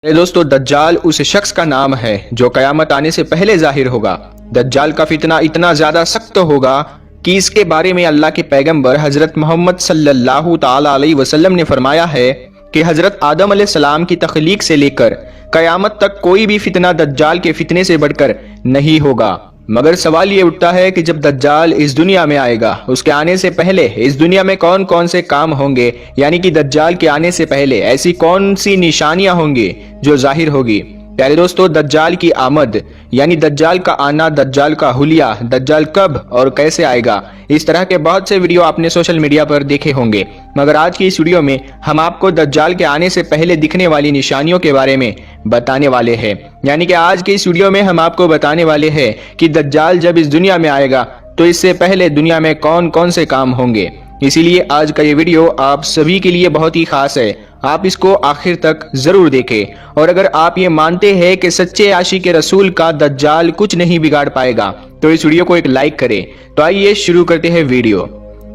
दोस्तों, दज्जाल उस शख्स का नाम है जो कयामत आने से पहले जाहिर होगा। दज्जाल का फितना इतना ज्यादा सख्त होगा कि इसके बारे में अल्लाह के पैगंबर हजरत मोहम्मद सल्लल्लाहु ताला अलैहि वसल्लम ने फरमाया है कि हजरत आदम अलैहिस्सलाम की तख्लीक से लेकर कयामत तक कोई भी फितना दज्जाल के फितने से बढ़कर नहीं होगा। मगर सवाल ये उठता है कि जब दज्जाल इस दुनिया में आएगा, उसके आने से पहले इस दुनिया में कौन कौन से काम होंगे, यानी कि दज्जाल के आने से पहले ऐसी कौन सी निशानियां होंगी जो जाहिर होगी। प्यारे दोस्तों, दज्जाल की आमद यानी दज्जाल का आना, दज्जाल का हुलिया, दज्जाल कब और कैसे आएगा, इस तरह के बहुत से वीडियो आपने सोशल मीडिया पर देखे होंगे। मगर आज की इस वीडियो में हम आपको दज्जाल के आने से पहले दिखने वाली निशानियों के बारे में बताने वाले हैं। यानी कि आज की इस वीडियो में हम आपको बताने वाले हैं कि दज्जाल जब इस दुनिया में आएगा तो इससे पहले दुनिया में कौन कौन से काम होंगे। इसीलिए आज का ये वीडियो आप सभी के लिए बहुत ही खास है, आप इसको आखिर तक जरूर देखें। और अगर आप ये मानते हैं कि सच्चे आशिक रसूल का दज्जाल कुछ नहीं बिगाड़ पाएगा तो इस वीडियो को एक लाइक करें। तो आइए शुरू करते हैं वीडियो।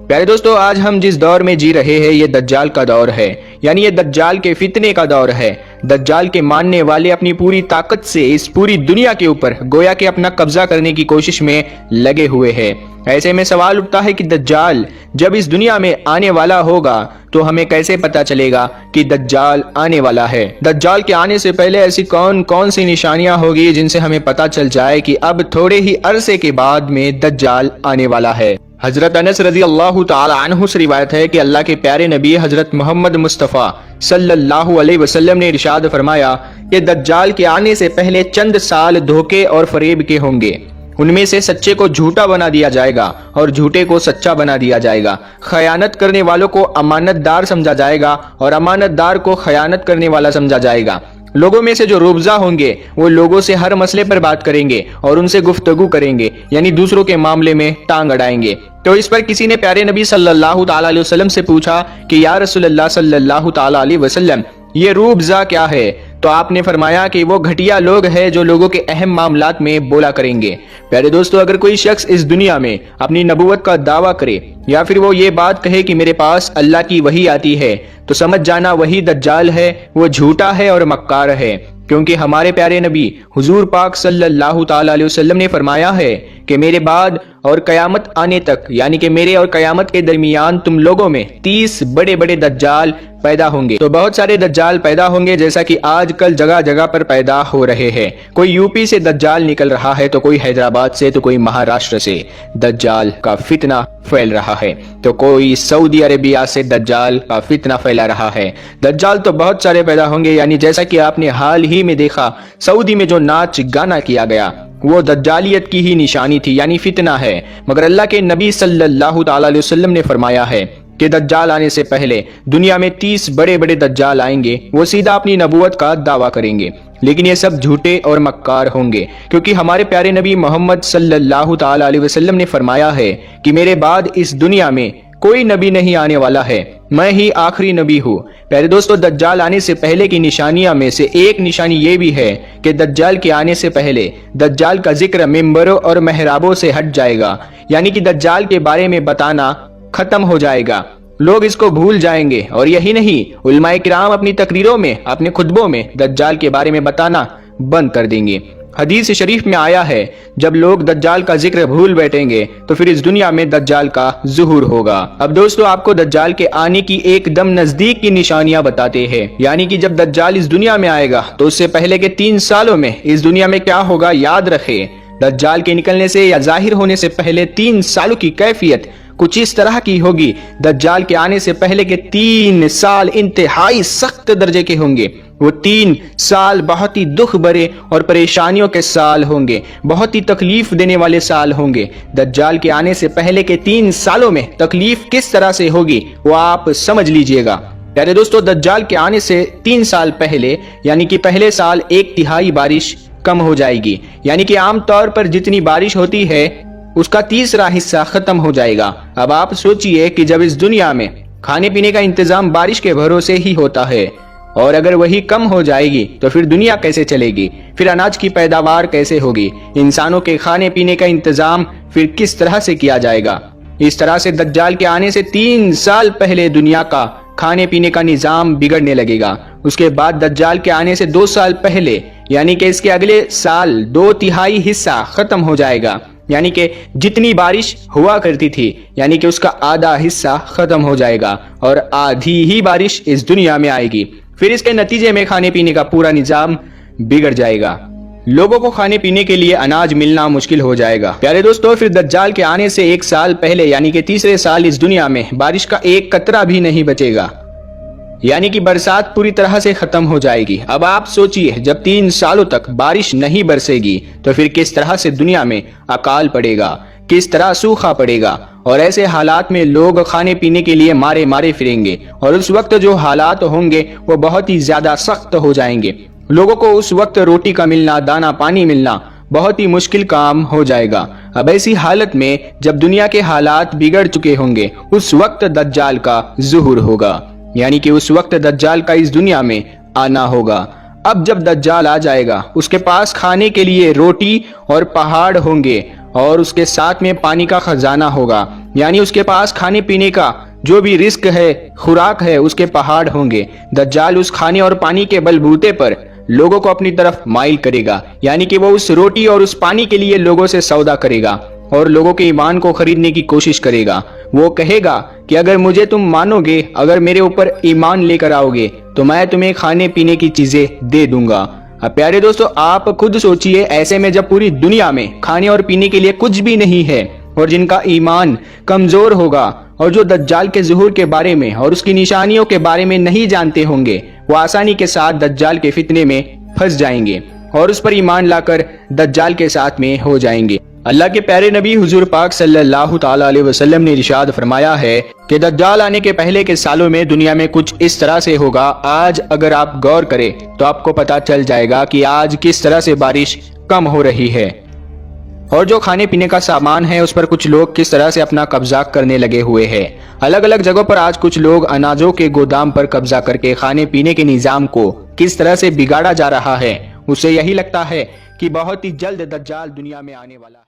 प्यारे दोस्तों, आज हम जिस दौर में जी रहे हैं ये दज्जाल का दौर है, यानी ये दज्जाल के फितने का दौर है। दज्जाल के मानने वाले अपनी पूरी ताकत से इस पूरी दुनिया के ऊपर गोया के अपना कब्जा करने की कोशिश में लगे हुए हैं। ऐसे में सवाल उठता है कि दज्जाल जब इस दुनिया में आने वाला होगा तो हमें कैसे पता चलेगा कि दज्जाल आने वाला है। दज्जाल के आने से पहले ऐसी कौन कौन सी निशानियां होगी जिनसे हमें पता चल जाए कि अब थोड़े ही अरसे के बाद में दज्जाल आने वाला है। हजरत अनस रजी अल्लाह ताला अन्हु से रिवायत है कि अल्लाह के प्यारे नबी हजरत मोहम्मद मुस्तफ़ा सल्लल्लाहु अलैहि वसल्लम ने इरशाद फरमाया कि दज्जाल के आने से पहले चंद साल धोखे और फरेब के होंगे। उनमें से सच्चे को झूठा बना दिया जाएगा और झूठे को सच्चा बना दिया जाएगा। खयानत करने वालों को अमानतदार समझा जाएगा और अमानतदार को खयानत करने वाला समझा जाएगा। लोगों में से जो रुबजा होंगे वो लोगों से हर मसले पर बात करेंगे और उनसे गुफ्तगू करेंगे, यानी दूसरों के मामले में टांग अड़ाएंगे। तो इस पर किसी ने प्यारे नबी सल्लल्लाहु ताला अलैहि वसल्लम से पूछा कि या रसूलल्लाह सल्लल्लाहु ताला अलैहि वसल्लम, ये रुबजा क्या है? तो आपने फरमाया कि वो घटिया लोग हैं जो लोगों के अहम मामलात में बोला करेंगे। प्यारे दोस्तों, अगर कोई शख्स इस दुनिया में अपनी नबूवत का दावा करे या फिर वो ये बात कहे कि मेरे पास अल्लाह की वही आती है, तो समझ जाना वही दज्जाल है, वो झूठा है और मक्कार है। क्योंकि हमारे प्यारे नबी हुजूर पाक सल्लल्लाहु ताला अलैहि वसल्लम ने फरमाया है कि मेरे बाद और कयामत आने तक, यानी कि मेरे और कयामत के दरमियान तुम लोगों में 30 बड़े बड़े दज्जाल पैदा होंगे। तो बहुत सारे दज्जाल पैदा होंगे, जैसा कि आजकल जगह जगह पर पैदा हो रहे हैं। कोई यूपी से दज्जाल निकल रहा है, तो कोई हैदराबाद से, तो कोई महाराष्ट्र से दज्जाल का फितना फैल रहा है, तो कोई सऊदी अरेबिया से दज्जाल का फितना फैला रहा है। दज्जाल तो बहुत सारे पैदा होंगे, यानी जैसा कि आपने हाल ही में देखा सऊदी में जो नाच गाना किया गया वो दज्जालियत की ही निशानी थी, यानी फितना है। मगर अल्लाह के नबी सल्लल्लाहु ताला अलैहि वसल्लम ने फरमाया है कि दज्जाल आने से पहले दुनिया में 30 बड़े बड़े दज्जाल आएंगे। वो सीधा अपनी नबूवत का दावा करेंगे, लेकिन ये सब झूठे और मक्कार होंगे। क्योंकि हमारे प्यारे नबी मोहम्मद सल्लल्लाहु ताला अलैहि वसल्लम ने फरमाया है कि मेरे बाद इस दुनिया में कोई नबी नहीं आने वाला है, मैं ही आखिरी नबी हूँ। प्यारे दोस्तों, दज्जाल आने से पहले की निशानियां में से एक निशानी ये भी है कि दज्जाल के आने से पहले दज्जाल का जिक्र मिंबरों और मेहराबों से हट जाएगा, यानी कि दज्जाल के बारे में बताना खत्म हो जाएगा। लोग इसको भूल जाएंगे। और यही नहीं, उलमाए किराम अपनी तकरीरों में, अपने खुतबों में दज्जाल के बारे में बताना बंद कर देंगे। हदीस शरीफ में आया है, जब लोग दज्जाल का जिक्र भूल बैठेंगे तो फिर इस दुनिया में दज्जाल का ज़ुहूर होगा। अब दोस्तों, आपको दज्जाल के आने की एकदम नजदीक की निशानियां बताते हैं। यानी कि जब दज्जाल इस दुनिया में आएगा तो उससे पहले के 3 सालों में इस दुनिया में क्या होगा, याद रखें। दज्जाल के निकलने से या जाहिर होने से पहले 3 सालों की कैफियत कुछ इस तरह की होगी। दज्जाल के आने से पहले के 3 साल इंतहाई सख्त दर्जे के होंगे। वो 3 साल बहुत ही दुख भरे और परेशानियों के साल होंगे, बहुत ही तकलीफ देने वाले साल होंगे। दज्जाल के आने से पहले के 3 सालों में तकलीफ किस तरह से होगी वो आप समझ लीजिएगा। प्यारे दोस्तों, दज्जाल के आने से 3 साल पहले, यानी कि पहले साल 1/3 बारिश कम हो जाएगी। यानी कि आमतौर पर जितनी बारिश होती है उसका 3रा हिस्सा खत्म हो जाएगा। अब आप सोचिए कि जब इस दुनिया में खाने पीने का इंतजाम बारिश के भरोसे ही होता है और अगर वही कम हो जाएगी तो फिर दुनिया कैसे चलेगी, फिर अनाज की पैदावार कैसे होगी, इंसानों के खाने पीने का इंतजाम फिर किस तरह से किया जाएगा। इस तरह से दज्जाल के आने से 3 साल पहले दुनिया का کھانے پینے کا نظام بگڑنے لگے گا۔ اس کے بعد دجال کے آنے سے 2 سال پہلے یعنی کہ اس کے اگلے سال 2/3 حصہ ختم ہو جائے گا، یعنی کہ جتنی بارش ہوا کرتی تھی یعنی کہ اس کا آدھا حصہ ختم ہو جائے گا اور آدھی ہی بارش اس دنیا میں آئے گی۔ پھر اس کے نتیجے میں کھانے پینے کا پورا نظام بگڑ جائے گا، لوگوں کو کھانے پینے کے لیے اناج ملنا مشکل ہو جائے گا۔ پیارے دوستو، پھر دجال کے آنے سے 1 سال پہلے یعنی کہ تیسرے سال اس دنیا میں بارش کا ایک قطرہ بھی نہیں بچے گا، یعنی کہ برسات پوری طرح سے ختم ہو جائے گی۔ اب آپ سوچئے، جب 3 سالوں تک بارش نہیں برسے گی تو پھر کس طرح سے دنیا میں اکال پڑے گا، کس طرح سوکھا پڑے گا، اور ایسے حالات میں لوگ کھانے پینے کے لیے مارے مارے پھریں گے، اور اس وقت جو حالات ہوں گے وہ بہت ہی زیادہ سخت ہو جائیں گے۔ لوگوں کو اس وقت روٹی کا ملنا، دانا پانی ملنا بہت ہی مشکل کام ہو جائے گا۔ اب ایسی حالت میں جب دنیا کے حالات بگڑ چکے ہوں گے، اس وقت دجال کا ظہور ہوگا، یعنی کہ اس وقت دجال کا اس دنیا میں آنا ہوگا۔ اب جب دجال آ جائے گا، اس کے پاس کھانے کے لیے روٹی اور پہاڑ ہوں گے، اور اس کے ساتھ میں پانی کا خزانہ ہوگا، یعنی اس کے پاس کھانے پینے کا جو بھی رزق ہے، خوراک ہے، اس کے پہاڑ ہوں گے۔ دجال اس کھانے اور پانی کے بلبوتے پر لوگوں کو اپنی طرف مائل کرے گا، یعنی کہ وہ اس روٹی اور اس پانی کے لیے لوگوں سے سودا کرے گا اور لوگوں کے ایمان کو خریدنے کی کوشش کرے گا۔ وہ کہے گا کہ اگر مجھے تم مانو گے، اگر میرے اوپر ایمان لے کر آؤ گے تو میں تمہیں کھانے پینے کی چیزیں دے دوں گا۔ اب پیارے دوستو، آپ خود سوچئے، ایسے میں جب پوری دنیا میں کھانے اور پینے کے لیے کچھ بھی نہیں ہے اور جن کا ایمان کمزور ہوگا اور جو دجال کے ظہور کے بارے میں اور اس کی نشانیوں کے بارے میں نہیں جانتے ہوں گے، وہ آسانی کے ساتھ دجال کے فتنے میں پھنس جائیں گے اور اس پر ایمان لا کر دجال کے ساتھ میں ہو جائیں گے۔ اللہ کے پیارے نبی حضور پاک صلی اللہ تعالی علیہ وسلم نے ارشاد فرمایا ہے کہ دجال آنے کے پہلے کے سالوں میں دنیا میں کچھ اس طرح سے ہوگا۔ آج اگر آپ غور کریں تو آپ کو پتا چل جائے گا کہ آج کس طرح سے بارش کم ہو رہی ہے، اور جو کھانے پینے کا سامان ہے اس پر کچھ لوگ کس طرح سے اپنا قبضہ کرنے لگے ہوئے ہیں۔ الگ الگ جگہوں پر آج کچھ لوگ اناجوں کے گودام پر قبضہ کر کے کھانے پینے کے نظام کو کس طرح سے بگاڑا جا رہا ہے، اسے یہی لگتا ہے کہ بہت ہی جلد دجال دنیا میں آنے والا ہے۔